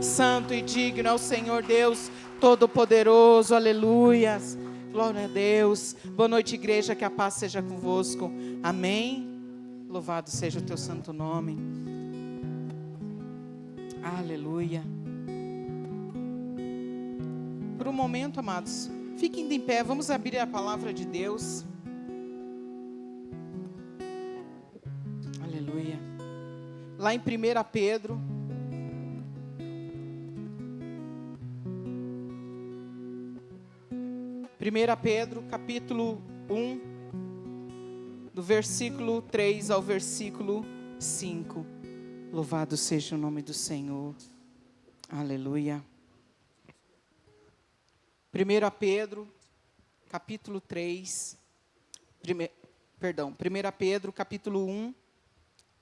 Santo e digno é o Senhor Deus Todo-Poderoso, aleluias, glória a Deus. Boa noite, igreja, que a paz seja convosco, amém. Louvado seja o teu santo nome, aleluia. Por um momento, amados, fiquem de pé, vamos abrir a palavra de Deus, aleluia. Lá em 1 Pedro, capítulo 1, do versículo 3 ao versículo 5. Louvado seja o nome do Senhor. Aleluia. 1 Pedro, capítulo 3. 1 Pedro, capítulo 1,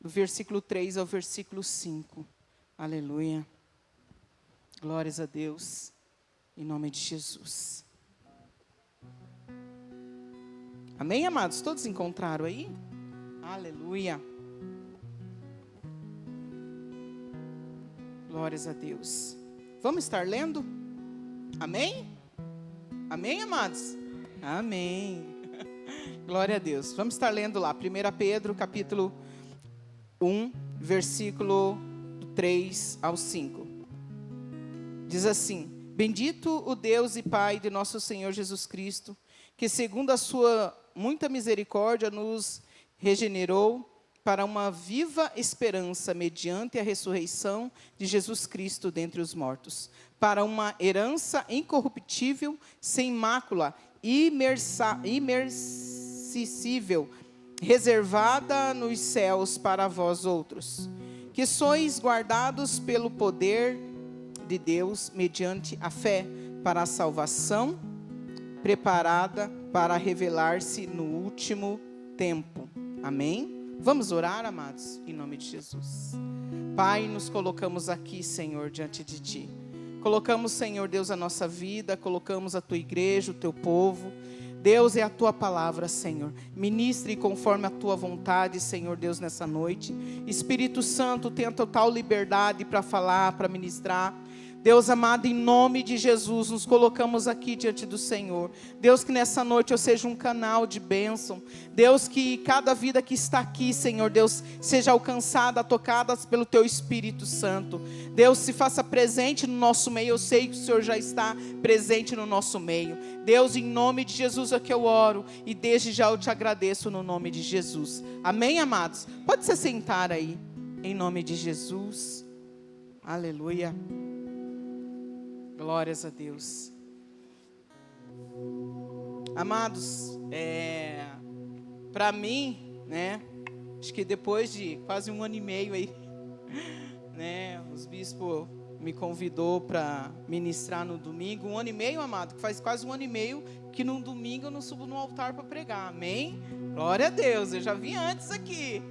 do versículo 3 ao versículo 5. Aleluia. Glórias a Deus, em nome de Jesus. Amém, amados? Todos encontraram aí? Aleluia. Glórias a Deus. Vamos estar lendo? Amém? Amém, amados? Amém. Glória a Deus. Vamos estar lendo lá. 1 Pedro, capítulo 1, versículo 3 ao 5. Diz assim: Bendito o Deus e Pai de nosso Senhor Jesus Cristo, que segundo a sua muita misericórdia nos regenerou para uma viva esperança mediante a ressurreição de Jesus Cristo dentre os mortos, para uma herança incorruptível, sem mácula, imercível, reservada nos céus para vós outros, que sois guardados pelo poder de Deus mediante a fé para a salvação, preparada para revelar-se no último tempo. Amém? Vamos orar, amados, em nome de Jesus. Pai, nos colocamos aqui, Senhor, diante de Ti. Colocamos, Senhor Deus, a nossa vida, colocamos a Tua igreja, o Teu povo. Deus, é a Tua palavra, Senhor. Ministre conforme a Tua vontade, Senhor Deus, nessa noite. Espírito Santo, tenha total liberdade para falar, para ministrar. Deus amado, em nome de Jesus, nos colocamos aqui diante do Senhor. Deus, que nessa noite eu seja um canal de bênção. Deus, que cada vida que está aqui, Senhor Deus, seja alcançada, tocada pelo Teu Espírito Santo. Deus, se faça presente no nosso meio. Eu sei que o Senhor já está presente no nosso meio. Deus, em nome de Jesus é que eu oro, e desde já eu te agradeço no nome de Jesus. Amém, amados? Pode se sentar aí, em nome de Jesus. Aleluia. Glórias a Deus. Amados, para mim, né, acho que depois de quase 1 ano e meio aí, né, os bispos me convidou para ministrar no domingo. 1 ano e meio, amado, que faz quase 1 ano e meio que no domingo eu não subo no altar para pregar, amém? Glória a Deus, eu já vim antes aqui.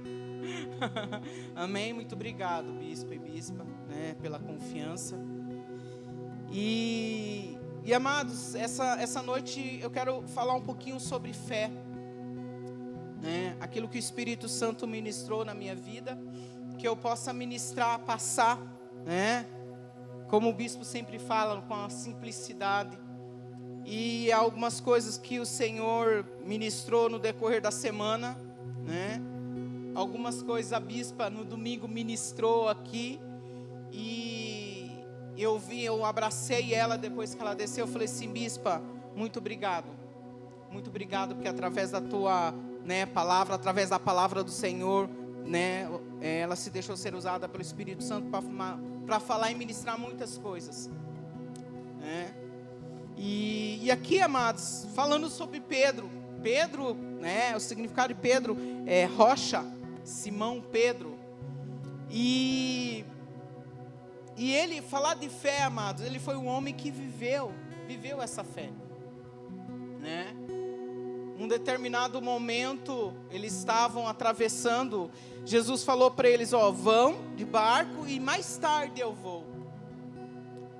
Amém, muito obrigado, bispo e bispa, né, pela confiança. E amados, essa noite eu quero falar um pouquinho sobre fé, né? Aquilo que o Espírito Santo ministrou na minha vida, que eu possa ministrar, passar, né? Como o bispo sempre fala, com a simplicidade. E algumas coisas que o Senhor ministrou no decorrer da semana, né? Algumas coisas a bispa no domingo ministrou aqui, e eu abracei ela depois que ela desceu. Eu falei assim: bispa, muito obrigado, porque através da tua, né, palavra, através da palavra do Senhor, né, ela se deixou ser usada pelo Espírito Santo para falar e ministrar muitas coisas, né? E aqui, amados, falando sobre Pedro, né, o significado de Pedro é rocha, Simão Pedro. E ele, falar de fé, amados, ele foi um homem que viveu essa fé, né? Num determinado momento, eles estavam atravessando. Jesus falou para eles: vão de barco e mais tarde eu vou.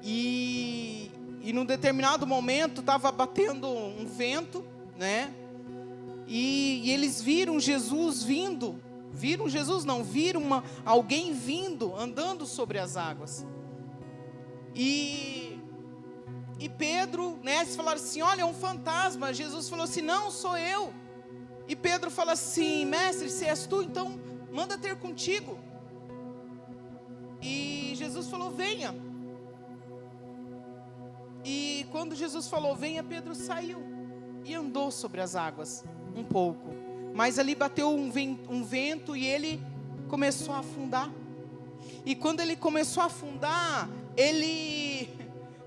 E num determinado momento, estava batendo um vento, né? E eles viram Jesus vindo. Viram alguém vindo, andando sobre as águas. E Pedro, né, eles falaram assim, olha, é um fantasma. Jesus falou assim, não, sou eu. E Pedro fala assim, mestre, se és tu, então manda ter contigo. E Jesus falou, venha. E quando Jesus falou, venha, Pedro saiu e andou sobre as águas um pouco. Mas ali bateu um vento e ele começou a afundar. E quando ele começou a afundar, ele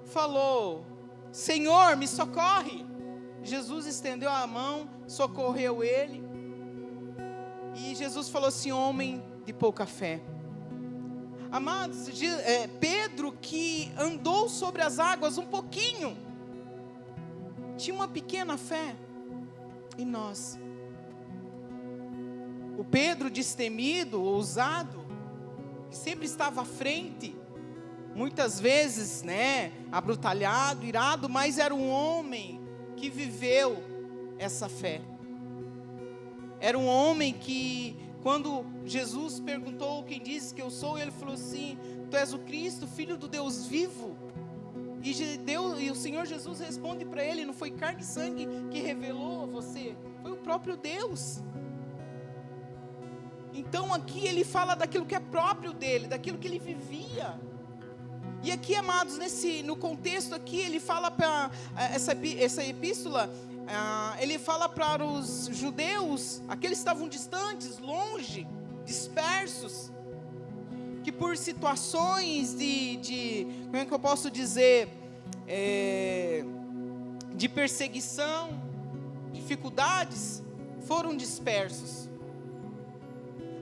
falou, Senhor, me socorre. Jesus estendeu a mão, socorreu ele. E Jesus falou assim, homem de pouca fé. Amados, Pedro, que andou sobre as águas um pouquinho, tinha uma pequena fé. E nós? O Pedro destemido, ousado, que sempre estava à frente, muitas vezes, né, abrutalhado, irado, mas era um homem que viveu essa fé. Era um homem que, quando Jesus perguntou quem dizes que eu sou, ele falou assim, tu és o Cristo, Filho do Deus vivo. E o Senhor Jesus responde para ele, não foi carne e sangue que revelou a você, foi o próprio Deus. Então aqui ele fala daquilo que é próprio dele, daquilo que ele vivia. E aqui, amados, no contexto aqui, ele fala para essa epístola, ele fala para os judeus, aqueles que estavam distantes, longe, dispersos, que por situações como é que eu posso dizer, de perseguição, dificuldades, foram dispersos.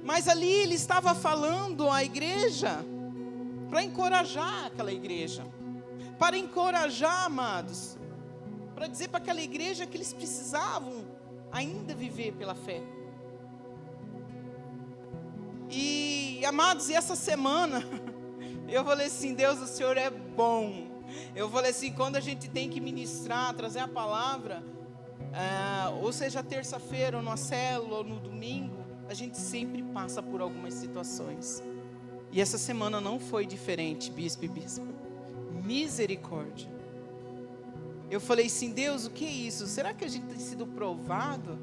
Mas ali ele estava falando à igreja, para encorajar aquela igreja, para encorajar, amados, para dizer para aquela igreja que eles precisavam ainda viver pela fé. E, amados, e essa semana, eu falei assim, Deus, o Senhor é bom. Eu falei assim, quando a gente tem que ministrar, trazer a palavra, ou seja, terça-feira, ou na célula, ou no domingo, a gente sempre passa por algumas situações. E essa semana não foi diferente, bispo e bispa. Misericórdia. Eu falei assim, Deus, o que é isso? Será que a gente tem sido provado?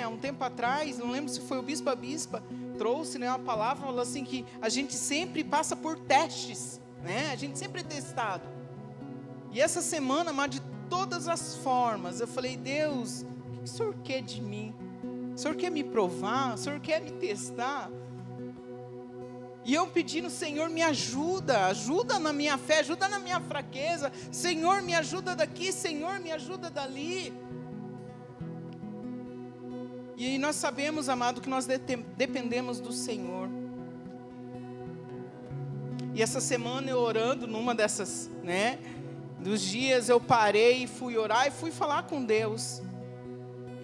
Há um tempo atrás, não lembro se foi o bispo ou a bispa, trouxe, né, uma palavra, falou assim que a gente sempre passa por testes, né? A gente sempre é testado. E essa semana, mas de todas as formas, eu falei, Deus, o que o Senhor quer de mim? O Senhor quer me provar? O Senhor quer me testar? E eu pedindo, Senhor, me ajuda, ajuda na minha fé, ajuda na minha fraqueza. Senhor, me ajuda daqui, Senhor, me ajuda dali. E nós sabemos, amado, que nós dependemos do Senhor. E essa semana eu orando, numa dessas, né, dos dias eu parei e fui orar e fui falar com Deus.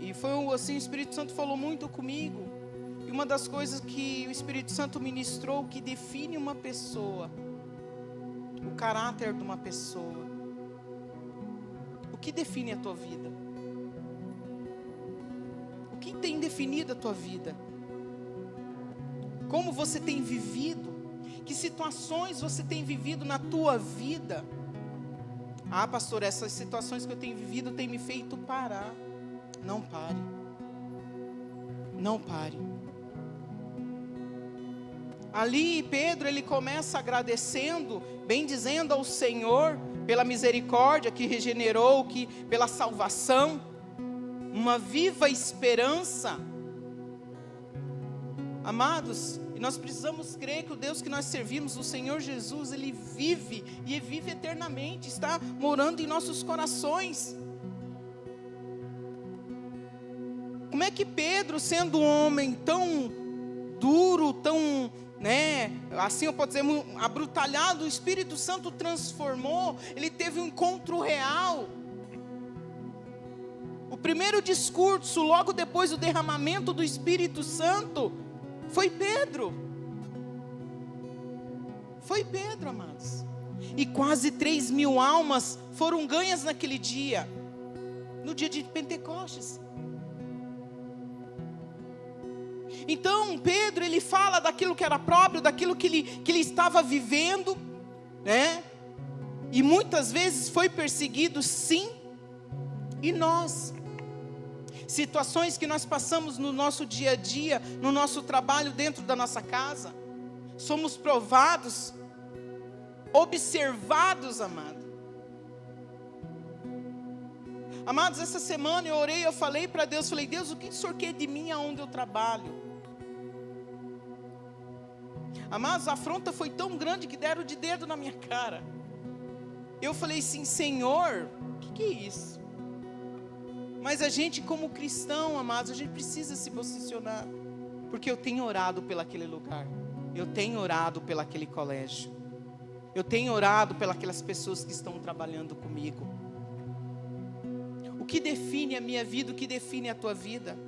E foi assim, o Espírito Santo falou muito comigo. E uma das coisas que o Espírito Santo ministrou, que define uma pessoa, o caráter de uma pessoa. O que define a tua vida? O que tem definido a tua vida? Como você tem vivido? Que situações você tem vivido na tua vida? Ah, pastor, essas situações que eu tenho vivido têm me feito parar. Não pare. Não pare. Ali Pedro, ele começa agradecendo, bendizendo ao Senhor pela misericórdia que regenerou, pela salvação, uma viva esperança. Amados, e nós precisamos crer que o Deus que nós servimos, o Senhor Jesus, Ele vive e vive eternamente, está morando em nossos corações. Como é que Pedro, sendo um homem tão duro, tão, né, assim eu posso dizer, abrutalhado, o Espírito Santo transformou, ele teve um encontro real. O primeiro discurso, logo depois do derramamento do Espírito Santo, foi Pedro. Foi Pedro, amados. E quase 3.000 almas foram ganhas naquele dia, no dia de Pentecostes. Então Pedro, ele fala daquilo que era próprio, daquilo que ele estava vivendo, né? E muitas vezes foi perseguido, sim. E nós? Situações que nós passamos no nosso dia a dia, no nosso trabalho, dentro da nossa casa. Somos provados, observados, amado. Amados, essa semana eu orei, eu falei para Deus, Deus, o que o Senhor quer de mim aonde eu trabalho? Amados, a afronta foi tão grande que deram de dedo na minha cara. Eu falei assim, Senhor, o que é isso? Mas a gente como cristão, amados, a gente precisa se posicionar. Porque eu tenho orado pelaquele lugar. Eu tenho orado pelaquele colégio. Eu tenho orado pelas pessoas que estão trabalhando comigo. O que define a minha vida, o que define a tua vida?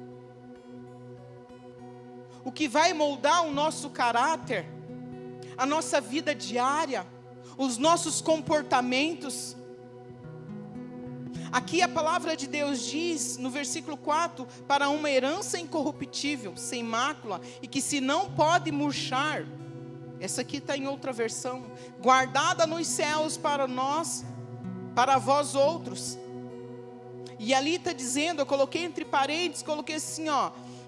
O que vai moldar o nosso caráter, a nossa vida diária, os nossos comportamentos. Aqui a palavra de Deus diz, no versículo 4, para uma herança incorruptível, sem mácula, e que se não pode murchar, essa aqui está em outra versão, guardada nos céus para nós, para vós outros. E ali está dizendo, eu coloquei entre parênteses, coloquei assim,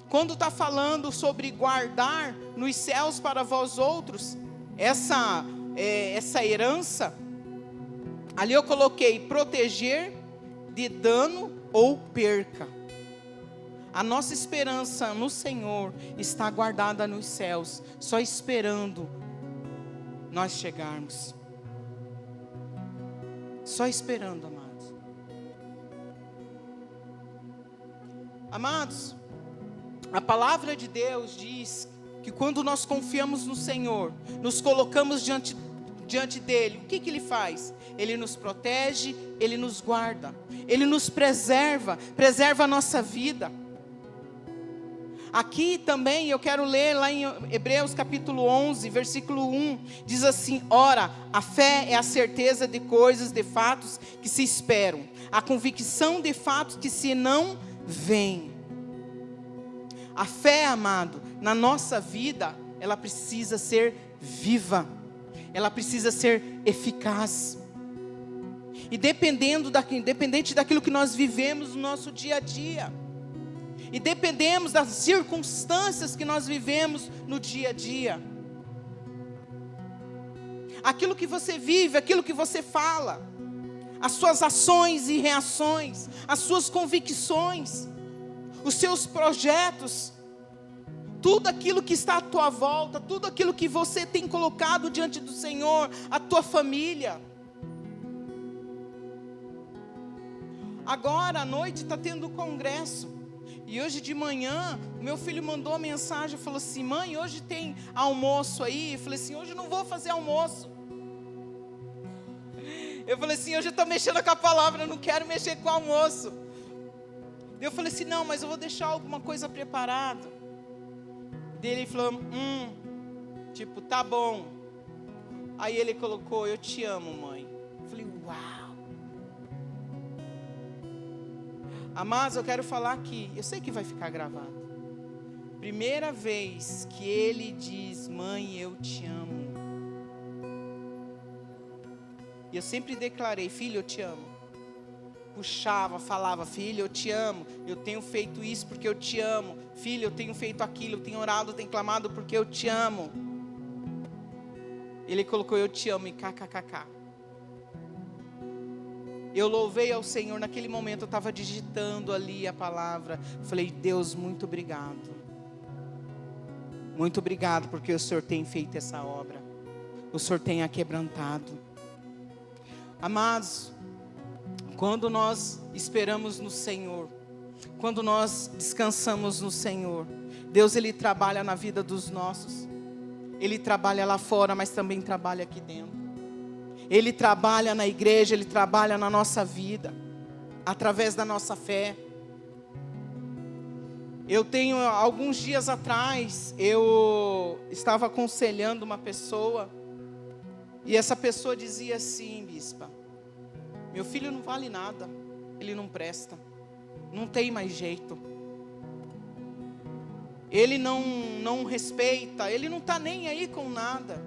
quando está falando sobre guardar nos céus para vós outros, essa herança, ali eu coloquei proteger de dano ou perca. A nossa esperança no Senhor está guardada nos céus, só esperando nós chegarmos. Só esperando, amados. Amados, a palavra de Deus diz que quando nós confiamos no Senhor, nos colocamos diante dEle, o que Ele faz? Ele nos protege, Ele nos guarda, Ele nos preserva a nossa vida. Aqui também eu quero ler lá em Hebreus capítulo 11, versículo 1, diz assim, ora, a fé é a certeza de coisas, de fatos que se esperam, a convicção de fatos que se não veem. A fé, amado, na nossa vida, ela precisa ser viva, ela precisa ser eficaz. E independente daquilo que nós vivemos no nosso dia a dia, e dependemos das circunstâncias que nós vivemos no dia a dia, aquilo que você vive, aquilo que você fala, as suas ações e reações, as suas convicções, os seus projetos, tudo aquilo que está à tua volta, tudo aquilo que você tem colocado diante do Senhor, a tua família. Agora à noite está tendo congresso, e hoje de manhã, meu filho mandou uma mensagem, falou assim, mãe, hoje tem almoço aí? Eu falei assim, hoje eu não vou fazer almoço. Eu falei assim, hoje eu estou mexendo com a palavra, eu não quero mexer com o almoço. Eu falei assim, não, mas eu vou deixar alguma coisa preparada. Ele falou, tá bom. Aí ele colocou, eu te amo, mãe. Eu falei, uau. Amados, eu quero falar aqui, eu sei que vai ficar gravado. Primeira vez que ele diz, mãe, eu te amo. E eu sempre declarei, filho, eu te amo. Puxava, falava, filho, eu te amo, eu tenho feito isso porque eu te amo, filho, eu tenho feito aquilo, eu tenho orado, eu tenho clamado porque eu te amo. Ele colocou, eu te amo, e kkkk. Eu louvei ao Senhor, naquele momento eu estava digitando ali a palavra, falei, Deus, muito obrigado. Muito obrigado porque o Senhor tem feito essa obra, o Senhor tem aquebrantado. Amados, quando nós esperamos no Senhor, quando nós descansamos no Senhor, Deus, Ele trabalha na vida dos nossos. Ele trabalha lá fora, mas também trabalha aqui dentro. Ele trabalha na igreja, Ele trabalha na nossa vida, através da nossa fé. Eu tenho, alguns dias atrás, eu estava aconselhando uma pessoa, e essa pessoa dizia assim, bispa, meu filho não vale nada, ele não presta, não tem mais jeito. Ele não respeita, ele não está nem aí com nada.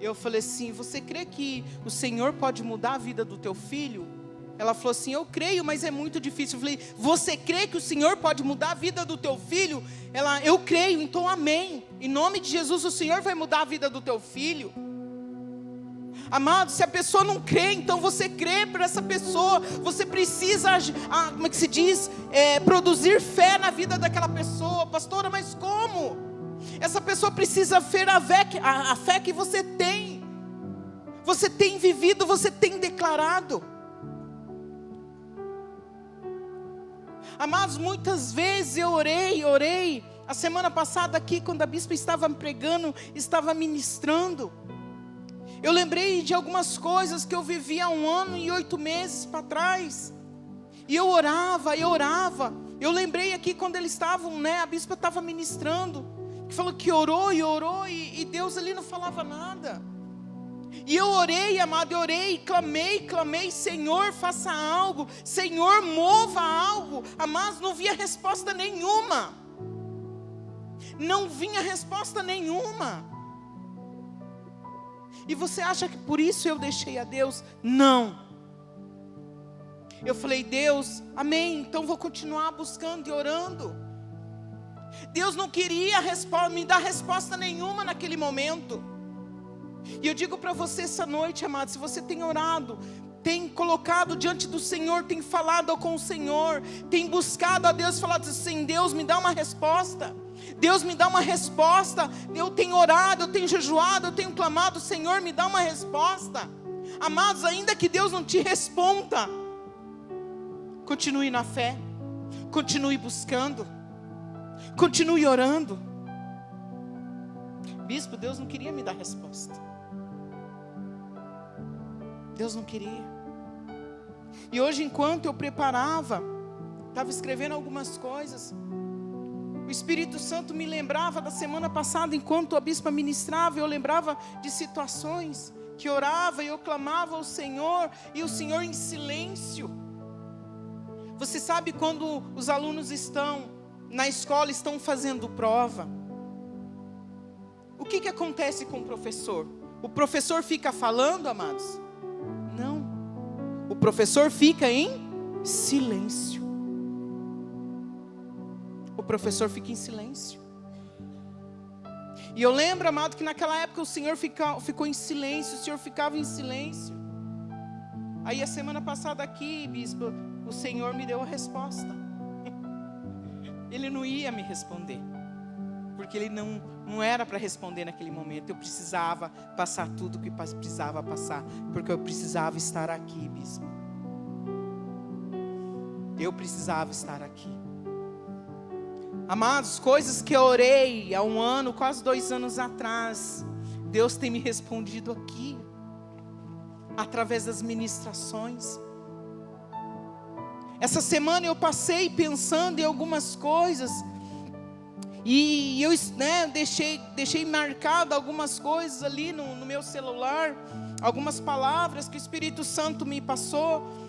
Eu falei assim, você crê que o Senhor pode mudar a vida do teu filho? Ela falou assim, eu creio, mas é muito difícil. Eu falei, você crê que o Senhor pode mudar a vida do teu filho? Ela, eu creio, então amém. Em nome de Jesus, o Senhor vai mudar a vida do teu filho. Amado, se a pessoa não crê, então você crê por essa pessoa. Você precisa, como é que se diz? Produzir fé na vida daquela pessoa. Pastora, mas como? Essa pessoa precisa ver a fé que você tem. Você tem vivido, você tem declarado. Amados, muitas vezes eu orei. A semana passada aqui, quando a bispa estava pregando, estava ministrando, eu lembrei de algumas coisas que eu vivi há 1 ano e 8 meses para trás. E eu orava. Eu lembrei aqui quando eles estavam, a bispa estava ministrando, que falou que orou e Deus ali não falava nada. E eu orei, amado, clamei, Senhor, faça algo, Senhor, mova algo. Mas não via resposta nenhuma. Não vinha resposta nenhuma. E você acha que por isso eu deixei a Deus? Não. Eu falei, Deus, amém, então vou continuar buscando e orando. Deus não queria me dar resposta nenhuma naquele momento. E eu digo para você essa noite, amado, se você tem orado, tem colocado diante do Senhor, tem falado com o Senhor, tem buscado a Deus, falado assim, Deus me dá uma resposta. Deus me dá uma resposta. Eu tenho orado, eu tenho jejuado, eu tenho clamado, Senhor me dá uma resposta. Amados, ainda que Deus não te responda, continue na fé, continue buscando, continue orando. Bispo, Deus não queria me dar resposta. Deus não queria. E hoje, enquanto eu preparava, estava escrevendo algumas coisas, o Espírito Santo me lembrava da semana passada, enquanto a bispa ministrava, eu lembrava de situações que orava e eu clamava ao Senhor, e o Senhor em silêncio. Você sabe quando os alunos estão na escola, estão fazendo prova, o que acontece com o professor? O professor fica falando, amados? Não. O professor fica em silêncio. O professor fica em silêncio. E eu lembro, amado, que naquela época o Senhor ficou em silêncio. O Senhor ficava em silêncio. Aí a semana passada aqui, bispo, o Senhor me deu a resposta. Ele não ia me responder, porque Ele não era para responder naquele momento. Eu precisava passar tudo o que precisava passar, porque eu precisava estar aqui, bispo. Eu precisava estar aqui. Amados, coisas que eu orei há 1 ano, quase 2 anos atrás, Deus tem me respondido aqui, através das ministrações. Essa semana eu passei pensando em algumas coisas, e eu deixei marcado algumas coisas ali no meu celular, algumas palavras que o Espírito Santo me passou.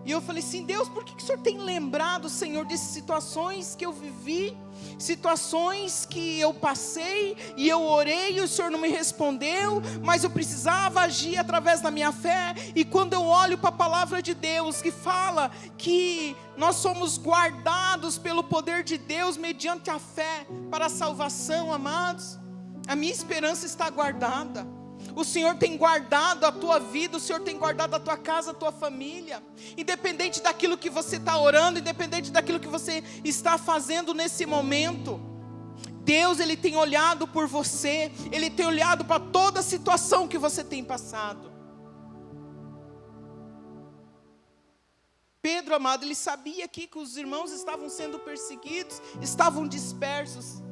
E eu falei assim, Deus, por que o Senhor tem lembrado, Senhor, dessas situações que eu vivi, situações que eu passei, e eu orei, e o Senhor não me respondeu, mas eu precisava agir através da minha fé. E quando eu olho para a palavra de Deus, que fala que nós somos guardados pelo poder de Deus, mediante a fé, para a salvação, amados, a minha esperança está guardada. O Senhor tem guardado a tua vida, o Senhor tem guardado a tua casa, a tua família. Independente daquilo que você está orando, independente daquilo que você está fazendo nesse momento, Deus, Ele tem olhado por você, Ele tem olhado para toda a situação que você tem passado. Pedro, amado, ele sabia aqui que os irmãos estavam sendo perseguidos, estavam dispersos.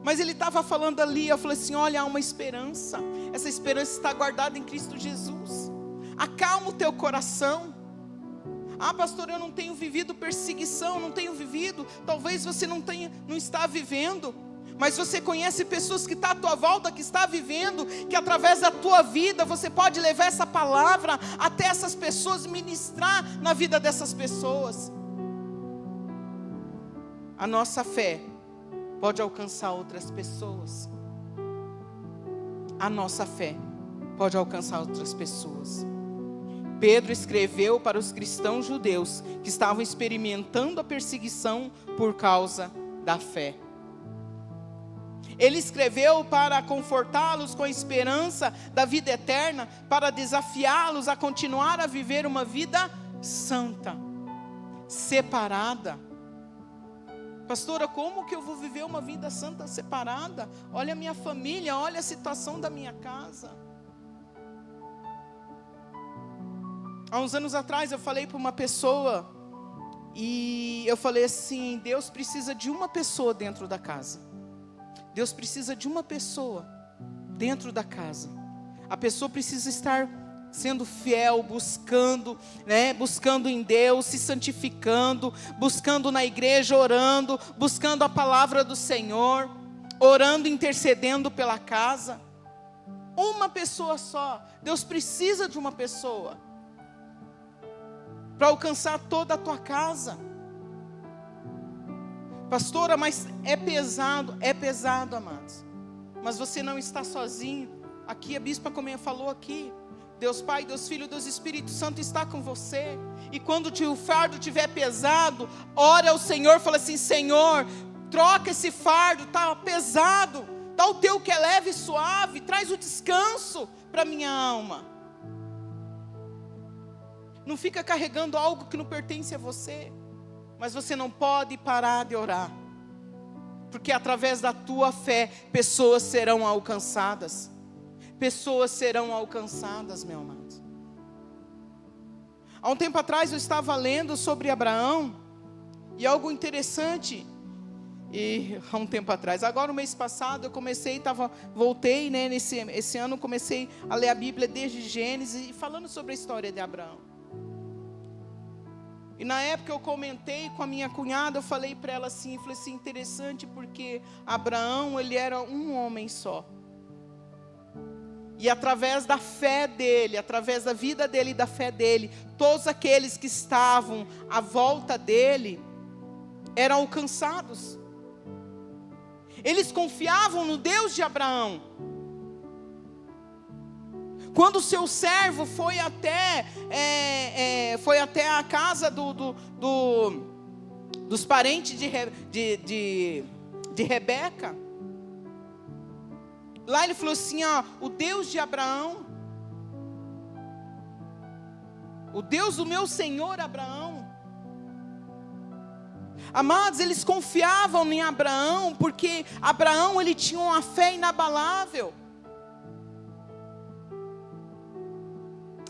Mas ele estava falando ali, eu falei assim, olha, há uma esperança. Essa esperança está guardada em Cristo Jesus. Acalma o teu coração. Ah, pastor, eu não tenho vivido perseguição, não tenho vivido. Talvez você não está vivendo. Mas você conhece pessoas que estão à tua volta, que está vivendo, que através da tua vida, você pode levar essa palavra até essas pessoas, ministrar na vida dessas pessoas. A nossa fé pode alcançar outras pessoas. a nossa fé pode alcançar outras pessoas. Pedro escreveu para os cristãos judeus que estavam experimentando a perseguição por causa da fé. Ele escreveu para confortá-los com a esperança da vida eterna, para desafiá-los a continuar a viver uma vida santa, separada. Pastora, como que eu vou viver uma vida santa separada? Olha a minha família, olha a situação da minha casa. Há uns anos atrás eu falei para uma pessoa, e eu falei assim: Deus precisa de uma pessoa dentro da casa. Deus precisa de uma pessoa dentro da casa. A pessoa precisa estar sendo fiel, buscando, buscando em Deus, se santificando, buscando na igreja, orando, buscando a palavra do Senhor, orando, intercedendo pela casa. Uma pessoa só. Deus precisa de uma pessoa para alcançar toda a tua casa. Pastora, mas é pesado, amados. Mas você não está sozinho. Aqui a bispa falou aqui, Deus Pai, Deus Filho, Deus Espírito Santo está com você. E quando o fardo estiver pesado, ora ao Senhor, fala assim: Senhor, troca esse fardo, está pesado, dá o teu que é leve e suave, traz o descanso para minha alma. Não fica carregando algo que não pertence a você. Mas você não pode parar de orar, porque através da tua fé, pessoas serão alcançadas. Pessoas serão alcançadas, meu amado. Há um tempo atrás eu estava lendo sobre Abraão, e algo interessante, há um tempo atrás, agora no mês passado eu voltei, esse ano comecei a ler a Bíblia desde Gênesis, e falando sobre a história de Abraão. E na época eu comentei com a minha cunhada, eu falei para ela assim, interessante porque Abraão, ele era um homem só. E através da fé dele, através da vida dele e da fé dele, todos aqueles que estavam à volta dele, eram alcançados. Eles confiavam no Deus de Abraão. Quando o seu servo foi até a casa dos parentes de Rebeca, lá ele falou assim: o Deus de Abraão, o Deus do meu Senhor Abraão. Amados, eles confiavam em Abraão, porque Abraão, ele tinha uma fé inabalável.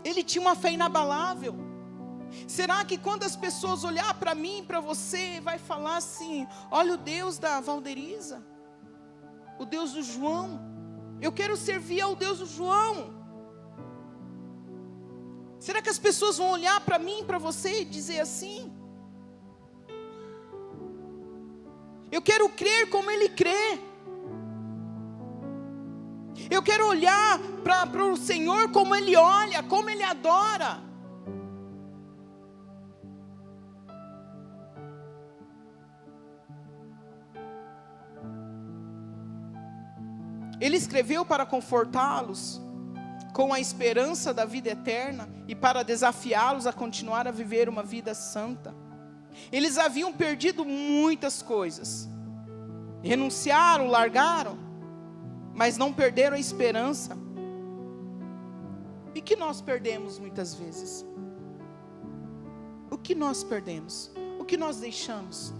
Ele tinha uma fé inabalável. Será que quando as pessoas olhar para mim, para você, vai falar assim: olha o Deus da Valderiza, o Deus do João, eu quero servir ao Deus do João. Será que as pessoas vão olhar para mim, para você e dizer assim: eu quero crer como ele crê. Eu quero olhar para o Senhor como Ele olha, como Ele adora. Ele escreveu para confortá-los com a esperança da vida eterna e para desafiá-los a continuar a viver uma vida santa. Eles haviam perdido muitas coisas, renunciaram, largaram, mas não perderam a esperança. E que nós perdemos muitas vezes? O que nós perdemos? O que nós deixamos?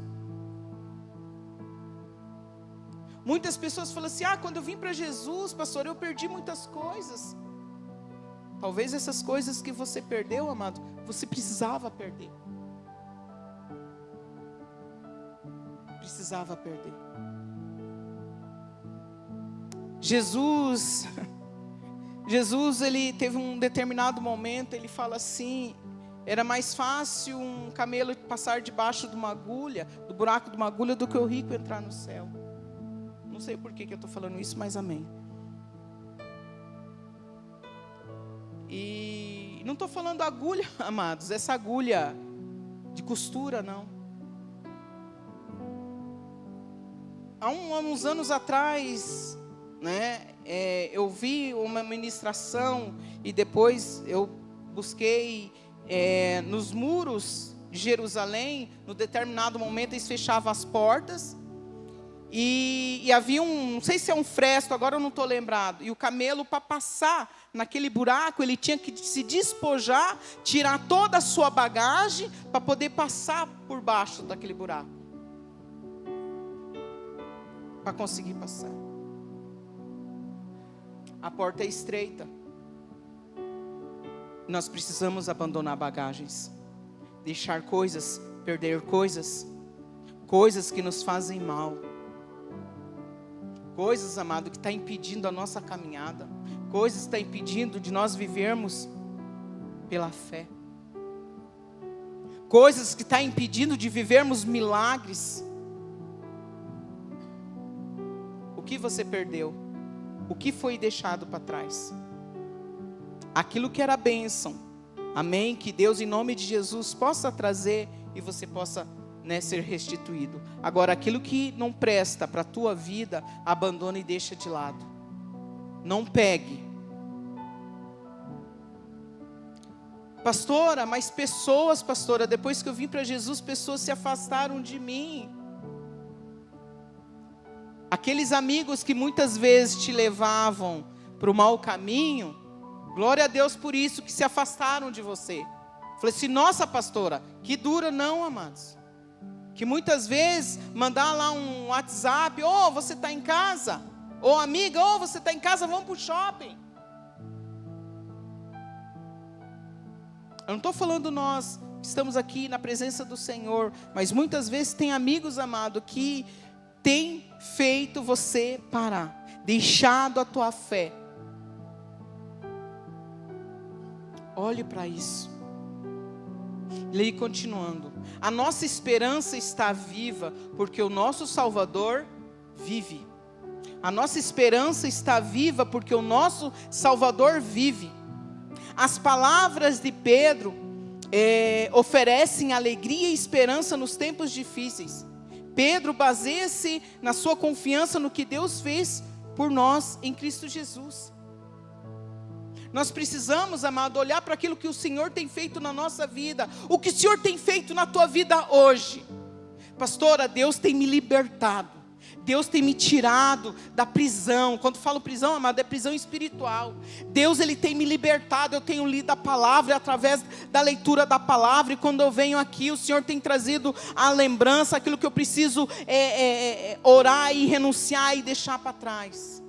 Muitas pessoas falam assim: quando eu vim para Jesus, pastor, eu perdi muitas coisas. Talvez essas coisas que você perdeu, amado, você precisava perder. Precisava perder. Jesus, ele teve um determinado momento, ele fala assim: era mais fácil um camelo passar debaixo de uma agulha, do buraco de uma agulha, do que o rico entrar no céu. Não sei por que eu estou falando isso, mas amém. E não estou falando agulha, amados, essa agulha de costura, não. Há uns anos atrás, eu vi uma ministração e depois eu busquei nos muros de Jerusalém, no determinado momento eles fechavam as portas e havia não sei se é um fresto, agora eu não estou lembrado, e o camelo, para passar naquele buraco, ele tinha que se despojar, tirar toda a sua bagagem para poder passar por baixo daquele buraco, para conseguir passar. A porta é estreita. Nós precisamos abandonar bagagens, deixar coisas, perder coisas que nos fazem mal. Coisas, amado, que está impedindo a nossa caminhada. Coisas que está impedindo de nós vivermos pela fé. Coisas que está impedindo de vivermos milagres. O que você perdeu? O que foi deixado para trás? Aquilo que era bênção. Amém? Que Deus, em nome de Jesus, possa trazer e você possa ser restituído. Agora, aquilo que não presta para a tua vida, abandona e deixa de lado. Não pegue. Pastora, mas pessoas, pastora, depois que eu vim para Jesus, pessoas se afastaram de mim. Aqueles amigos que muitas vezes te levavam para o mau caminho, glória a Deus por isso, que se afastaram de você. Falei assim, nossa pastora, que dura. Não, amados. Que muitas vezes mandar lá um WhatsApp, você está em casa? Amiga, você está em casa, vamos para o shopping. Eu não estou falando nós, que estamos aqui na presença do Senhor, mas muitas vezes tem amigos, amado, que tem feito você parar, deixado a tua fé. Olhe para isso. Leia continuando. A nossa esperança está viva, porque o nosso Salvador vive. A nossa esperança está viva, porque o nosso Salvador vive. As palavras de Pedro oferecem alegria e esperança nos tempos difíceis. Pedro baseia-se na sua confiança no que Deus fez por nós em Cristo Jesus. Nós precisamos, amado, olhar para aquilo que o Senhor tem feito na nossa vida. O que o Senhor tem feito na tua vida hoje. Pastora, Deus tem me libertado. Deus tem me tirado da prisão. Quando falo prisão, amado, é prisão espiritual. Deus, Ele tem me libertado. Eu tenho lido a palavra, através da leitura da palavra. E quando eu venho aqui, o Senhor tem trazido a lembrança, aquilo que eu preciso orar e renunciar e deixar para trás.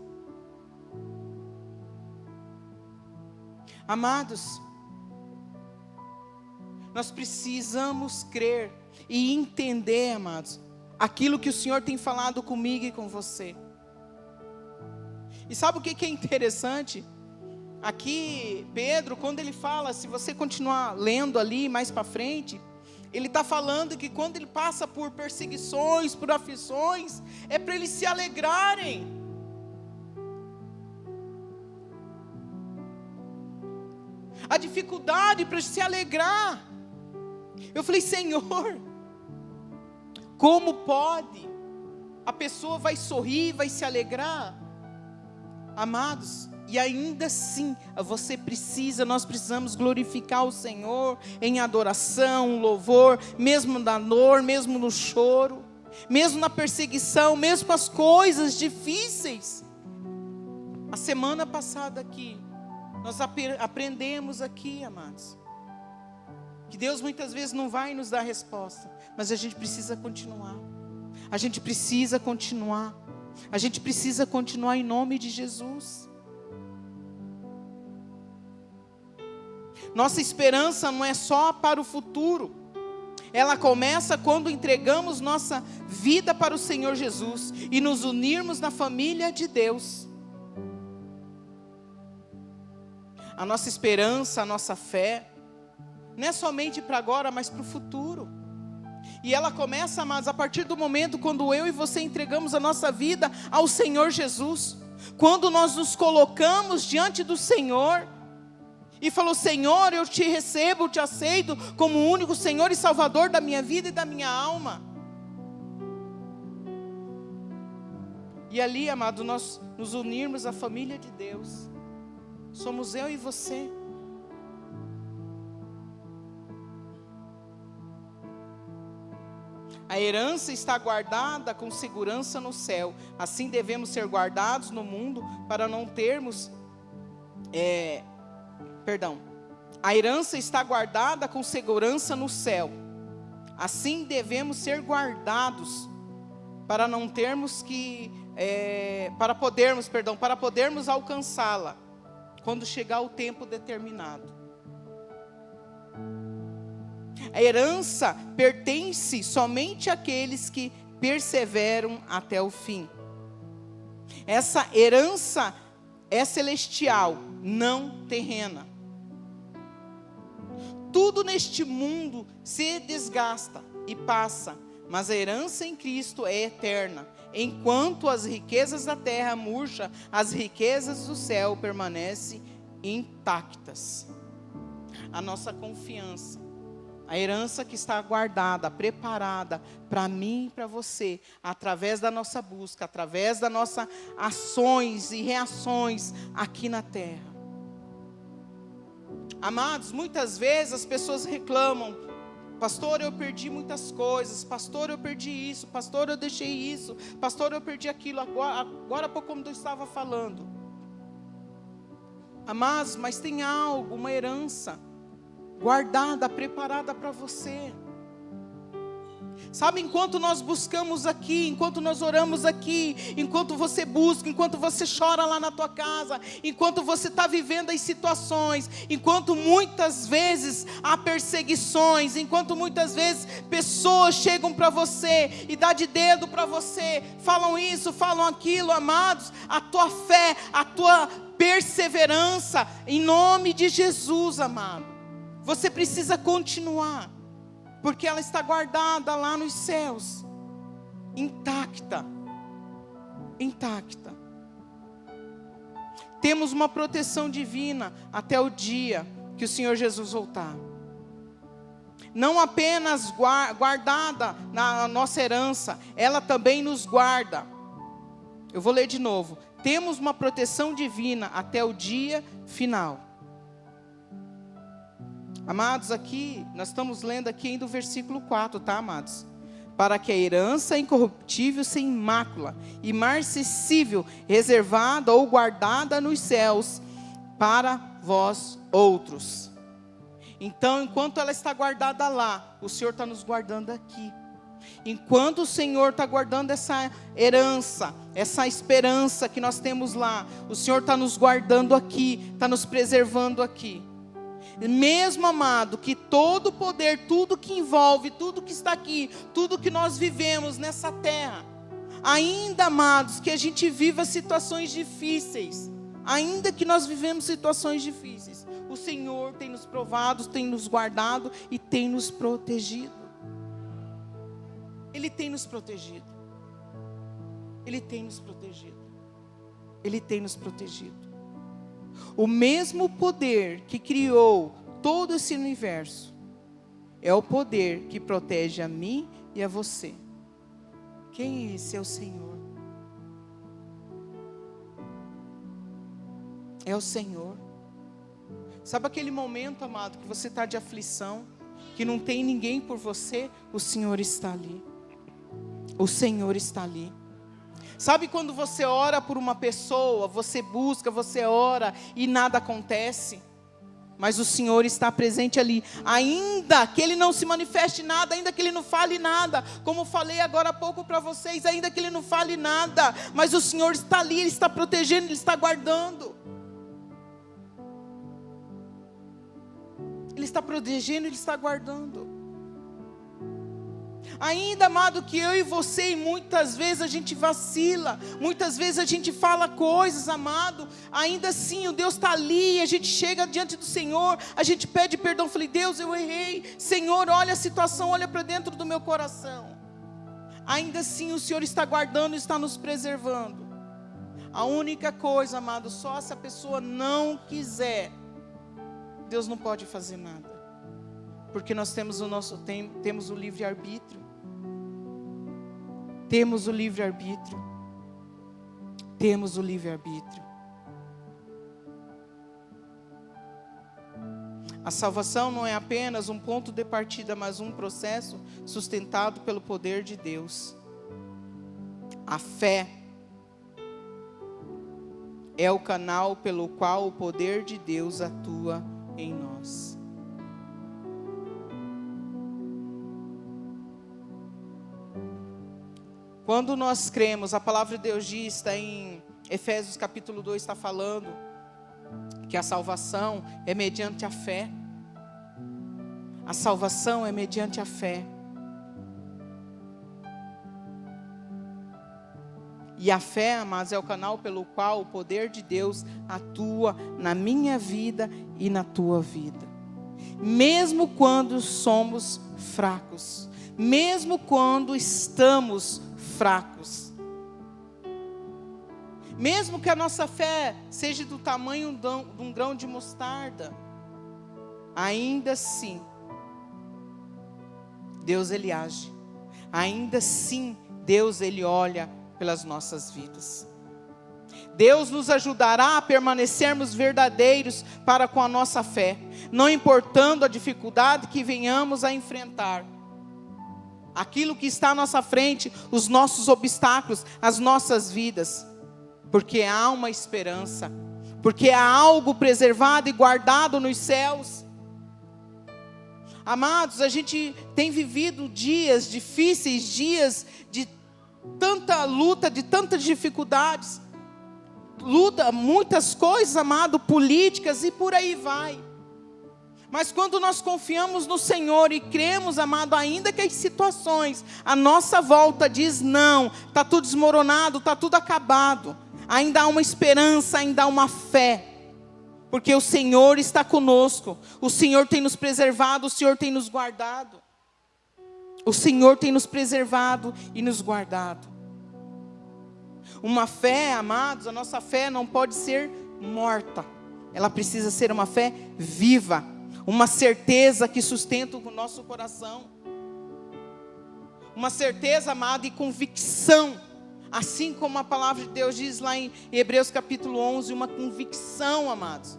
Amados, nós precisamos crer e entender, amados, aquilo que o Senhor tem falado comigo e com você. E sabe o que é interessante? Aqui, Pedro, quando ele fala, se você continuar lendo ali mais para frente, ele está falando que quando ele passa por perseguições, por aflições, é para eles se alegrarem. A dificuldade para se alegrar. Eu falei, Senhor, como pode? A pessoa vai sorrir, vai se alegrar? Amados, e ainda assim, nós precisamos glorificar o Senhor em adoração, louvor, mesmo na dor, mesmo no choro, mesmo na perseguição, mesmo com as coisas difíceis. A semana passada aqui, nós aprendemos aqui, amados, que Deus muitas vezes não vai nos dar resposta, mas a gente precisa continuar. A gente precisa continuar. A gente precisa continuar em nome de Jesus. Nossa esperança não é só para o futuro. Ela começa quando entregamos nossa vida para o Senhor Jesus e nos unirmos na família de Deus. A nossa esperança, a nossa fé, não é somente para agora, mas para o futuro. E ela começa, mas a partir do momento quando eu e você entregamos a nossa vida ao Senhor Jesus. Quando nós nos colocamos diante do Senhor e falou, Senhor, eu te recebo, eu te aceito como o único Senhor e Salvador da minha vida e da minha alma. E ali, amado, nós nos unirmos à família de Deus. Somos eu e você. A herança está guardada com segurança no céu. Assim devemos ser guardados no mundo para não termos... A herança está guardada com segurança no céu. Assim devemos ser guardados para não termos que... para podermos alcançá-la quando chegar o tempo determinado. A herança pertence somente àqueles que perseveram até o fim. Essa herança é celestial, não terrena. Tudo neste mundo se desgasta e passa, mas a herança em Cristo é eterna. Enquanto as riquezas da terra murcham, as riquezas do céu permanecem intactas. A nossa confiança, a herança que está guardada, preparada para mim e para você, através da nossa busca, através das nossas ações e reações aqui na terra. Amados, muitas vezes as pessoas reclamam: pastor, eu perdi muitas coisas, pastor, eu perdi isso, pastor, eu deixei isso, pastor, eu perdi aquilo, agora há pouco como eu estava falando. Amados, mas tem algo, uma herança guardada, preparada para você. Sabe, enquanto nós buscamos aqui, enquanto nós oramos aqui, enquanto você busca, enquanto você chora lá na tua casa, enquanto você está vivendo as situações, enquanto muitas vezes há perseguições, enquanto muitas vezes pessoas chegam para você e dão de dedo para você, falam isso, falam aquilo, amados, a tua fé, a tua perseverança, em nome de Jesus, amado, você precisa continuar, porque ela está guardada lá nos céus, intacta, intacta. Temos uma proteção divina até o dia que o Senhor Jesus voltar. Não apenas guardada na nossa herança, ela também nos guarda. Eu vou ler de novo. Temos uma proteção divina até o dia final. Amados, aqui, nós estamos lendo aqui ainda o versículo 4, tá, amados? Para que a herança incorruptível, sem mácula, imarcessível, reservada ou guardada nos céus, para vós outros. Então, enquanto ela está guardada lá, o Senhor está nos guardando aqui. Enquanto o Senhor está guardando essa herança, essa esperança que nós temos lá, o Senhor está nos guardando aqui, está nos preservando aqui. Mesmo, amado, que todo o poder, tudo que envolve, tudo que está aqui, tudo que nós vivemos nessa terra, ainda, amados, que a gente viva situações difíceis, ainda que nós vivemos situações difíceis, o Senhor tem nos provado, tem nos guardado e tem nos protegido. Ele tem nos protegido. Ele tem nos protegido. Ele tem nos protegido. O mesmo poder que criou todo esse universo é o poder que protege a mim e a você. Quem é esse? É o Senhor. É o Senhor. Sabe aquele momento, amado, que você está de aflição, que não tem ninguém por você? O Senhor está ali. O Senhor está ali. Sabe quando você ora por uma pessoa, você busca, você ora e nada acontece? Mas o Senhor está presente ali, ainda que Ele não se manifeste nada, ainda que Ele não fale nada, como falei agora há pouco para vocês, ainda que Ele não fale nada, mas o Senhor está ali, Ele está protegendo, Ele está guardando. Ele está protegendo, Ele está guardando. Ainda, amado, que eu e você, e muitas vezes a gente vacila, muitas vezes a gente fala coisas, amado, ainda assim o Deus está ali, a gente chega diante do Senhor, a gente pede perdão, falei, Deus, eu errei, Senhor, olha a situação, olha para dentro do meu coração. Ainda assim o Senhor está guardando, está nos preservando. A única coisa, amado, só se a pessoa não quiser, Deus não pode fazer nada, porque nós temos temos o livre-arbítrio. Temos o livre-arbítrio. temos o livre-arbítrio. A salvação não é apenas um ponto de partida, mas um processo sustentado pelo poder de Deus. A fé é o canal pelo qual o poder de Deus atua em nós. Quando nós cremos, a palavra de Deus diz, está em Efésios capítulo 2, está falando que a salvação é mediante a fé. A salvação é mediante a fé. E a fé, amados, é o canal pelo qual o poder de Deus atua na minha vida e na tua vida. Mesmo quando somos fracos, mesmo quando estamos fracos, mesmo que a nossa fé seja do tamanho de um grão de mostarda, ainda assim, Deus Ele age. Ainda assim, Deus Ele olha pelas nossas vidas. Deus nos ajudará a permanecermos verdadeiros para com a nossa fé, não importando a dificuldade que venhamos a enfrentar. Aquilo que está à nossa frente, os nossos obstáculos, as nossas vidas. Porque há uma esperança, porque há algo preservado e guardado nos céus. Amados, a gente tem vivido dias difíceis, dias de tanta luta, de tantas dificuldades. Luta, muitas coisas, amado, políticas e por aí vai. Mas quando nós confiamos no Senhor e cremos, amado, ainda que as situações à nossa volta diz não, está tudo desmoronado, está tudo acabado, ainda há uma esperança, ainda há uma fé. Porque o Senhor está conosco, o Senhor tem nos preservado, o Senhor tem nos guardado. O Senhor tem nos preservado e nos guardado. Uma fé, amados, a nossa fé não pode ser morta. Ela precisa ser uma fé viva. Uma certeza que sustenta o nosso coração. Uma certeza, amado, e convicção. Assim como a palavra de Deus diz lá em Hebreus capítulo 11, uma convicção, amados.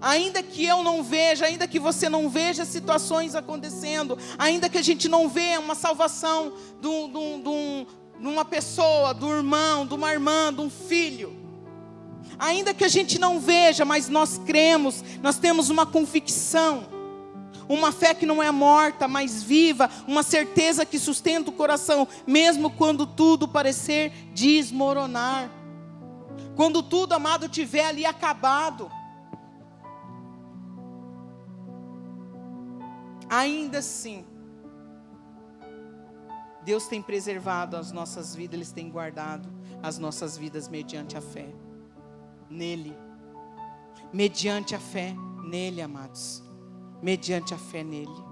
Ainda que eu não veja, ainda que você não veja situações acontecendo, ainda que a gente não veja uma salvação de uma pessoa, do irmão, de uma irmã, de um filho. Ainda que a gente não veja, mas nós cremos, nós temos uma convicção. Uma fé que não é morta, mas viva, uma certeza que sustenta o coração, mesmo quando tudo parecer desmoronar. Quando tudo, amado, estiver ali acabado. Ainda assim, Deus tem preservado as nossas vidas, Ele tem guardado as nossas vidas mediante a fé nele. Mediante a fé nele, amados. Mediante a fé nele.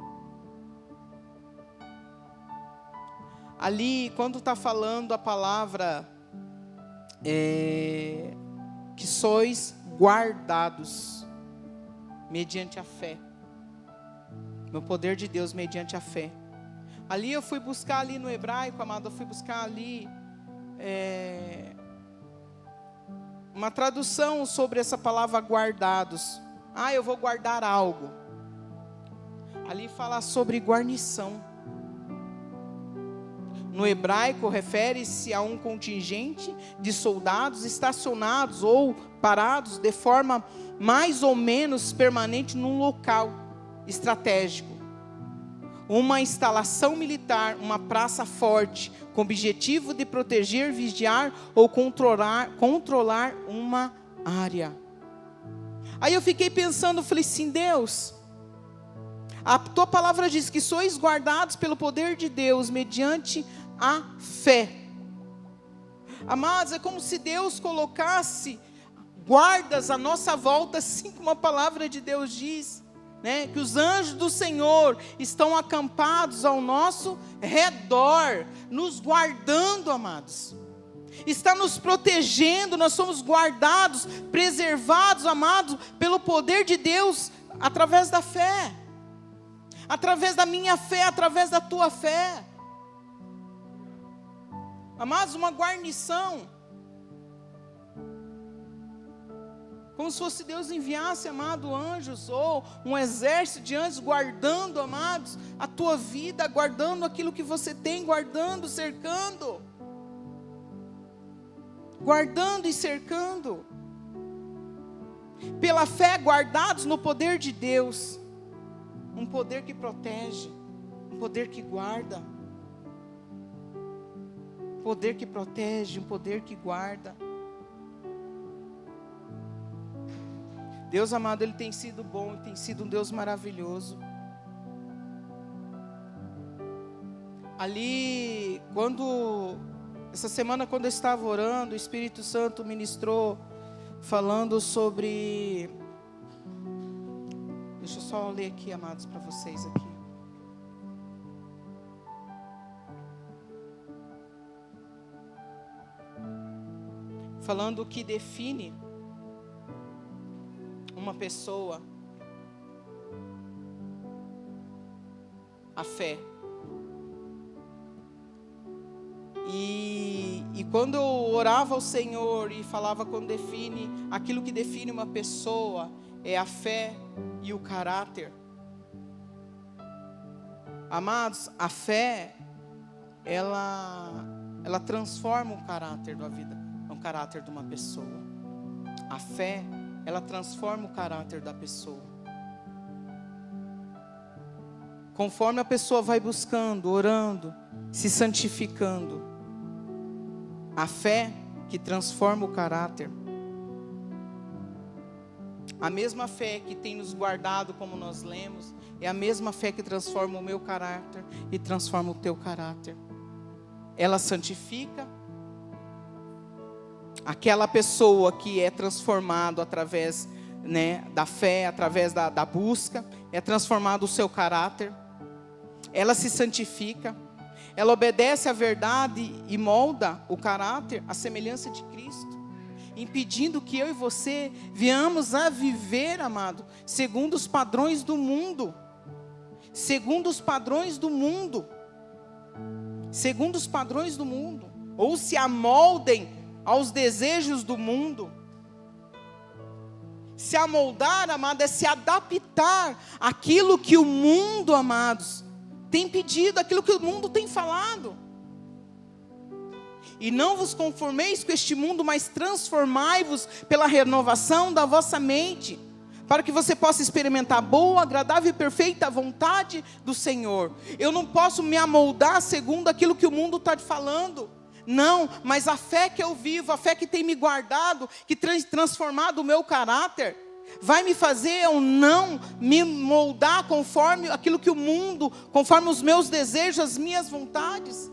Ali, quando está falando a palavra que sois guardados mediante a fé, no poder de Deus mediante a fé. Ali eu fui buscar ali no hebraico, amado, eu fui buscar ali uma tradução sobre essa palavra guardados. Eu vou guardar algo. Ali fala sobre guarnição. No hebraico refere-se a um contingente de soldados estacionados ou parados de forma mais ou menos permanente num local estratégico. Uma instalação militar, uma praça forte, com o objetivo de proteger, vigiar ou controlar uma área. Aí eu fiquei pensando, falei assim, Deus, a tua palavra diz que sois guardados pelo poder de Deus, mediante a fé. Amados, é como se Deus colocasse guardas à nossa volta, assim como a palavra de Deus diz. Que os anjos do Senhor estão acampados ao nosso redor, nos guardando, amados. Está nos protegendo, nós somos guardados, preservados, amados, pelo poder de Deus, através da fé. Através da minha fé, através da tua fé. Amados, uma guarnição. Como se fosse Deus enviasse, amado, anjos, ou um exército de anjos, guardando, amados, a tua vida, guardando aquilo que você tem, guardando, cercando. Guardando e cercando. Pela fé, guardados no poder de Deus. Um poder que protege, um poder que guarda. Um poder que protege, um poder que guarda. Deus amado, Ele tem sido bom, Ele tem sido um Deus maravilhoso. Ali, essa semana quando eu estava orando, o Espírito Santo ministrou, falando sobre, deixa eu só ler aqui, amados, para vocês aqui. Falando o que define uma pessoa, a fé. E quando eu orava ao Senhor e falava quando define, aquilo que define uma pessoa é a fé e o caráter. Amados, a fé, ela transforma o caráter da vida, o caráter de uma pessoa. A fé, ela transforma o caráter da pessoa. Conforme a pessoa vai buscando, orando, se santificando. A fé que transforma o caráter. A mesma fé que tem nos guardado, como nós lemos, é a mesma fé que transforma o meu caráter e transforma o teu caráter. Ela santifica. Aquela pessoa que é transformado através, da fé, através da busca, é transformado o seu caráter. Ela se santifica. Ela obedece à verdade e molda o caráter à semelhança de Cristo, impedindo que eu e você venhamos a viver, amado, segundo os padrões do mundo. Segundo os padrões do mundo. Segundo os padrões do mundo. Ou se amoldem aos desejos do mundo. Se amoldar, amado, é se adaptar àquilo que o mundo, amados, tem pedido, aquilo que o mundo tem falado. E não vos conformeis com este mundo, mas transformai-vos pela renovação da vossa mente, para que você possa experimentar a boa, agradável e perfeita vontade do Senhor. Eu não posso me amoldar segundo aquilo que o mundo está falando. Não, mas a fé que eu vivo, a fé que tem me guardado, que tem transformado o meu caráter, vai me fazer eu não me moldar conforme aquilo que o mundo, conforme os meus desejos, as minhas vontades.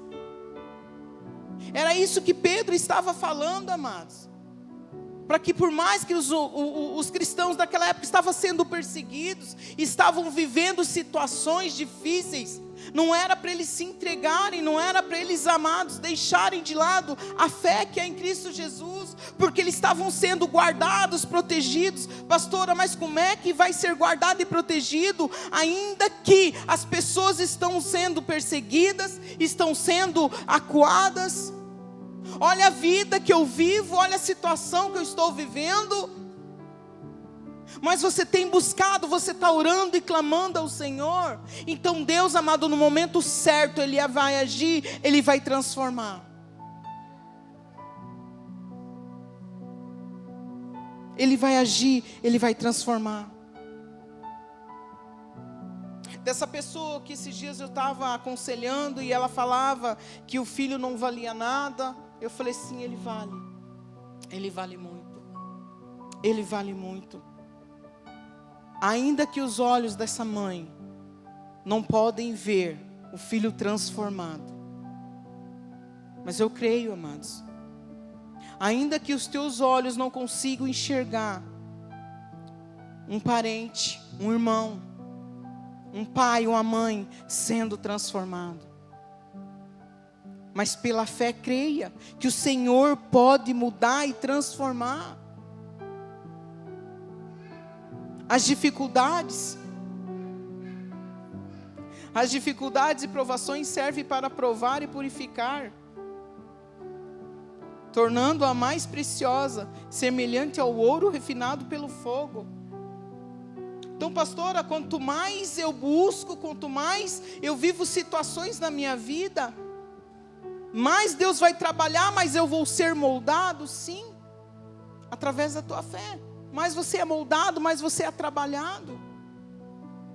Era isso que Pedro estava falando, amados. Para que por mais que os cristãos daquela época estavam sendo perseguidos, estavam vivendo situações difíceis, não era para eles se entregarem, não era para eles, amados, deixarem de lado a fé que é em Cristo Jesus, porque eles estavam sendo guardados, protegidos. Pastora, mas como é que vai ser guardado e protegido, ainda que as pessoas estão sendo perseguidas, estão sendo acuadas? Olha a vida que eu vivo, olha a situação que eu estou vivendo. Mas você tem buscado, você está orando e clamando ao Senhor. Então Deus, amado, no momento certo, Ele vai agir, Ele vai transformar. Ele vai agir, Ele vai transformar. Dessa pessoa que esses dias eu estava aconselhando e ela falava que o filho não valia nada. Eu falei, sim, ele vale. Ele vale muito. Ele vale muito. Ainda que os olhos dessa mãe não podem ver o filho transformado, mas eu creio, amados, ainda que os teus olhos não consigam enxergar um parente, um irmão, um pai, uma mãe sendo transformado, mas pela fé creia que o Senhor pode mudar e transformar. As dificuldades e provações servem para provar e purificar. tornando-a mais preciosa, semelhante ao ouro refinado pelo fogo. Então, pastora, quanto mais eu busco, quanto mais eu vivo situações na minha vida, mais Deus vai trabalhar, mais eu vou ser moldado, sim, através da tua fé. Mais você é moldado, mais você é trabalhado,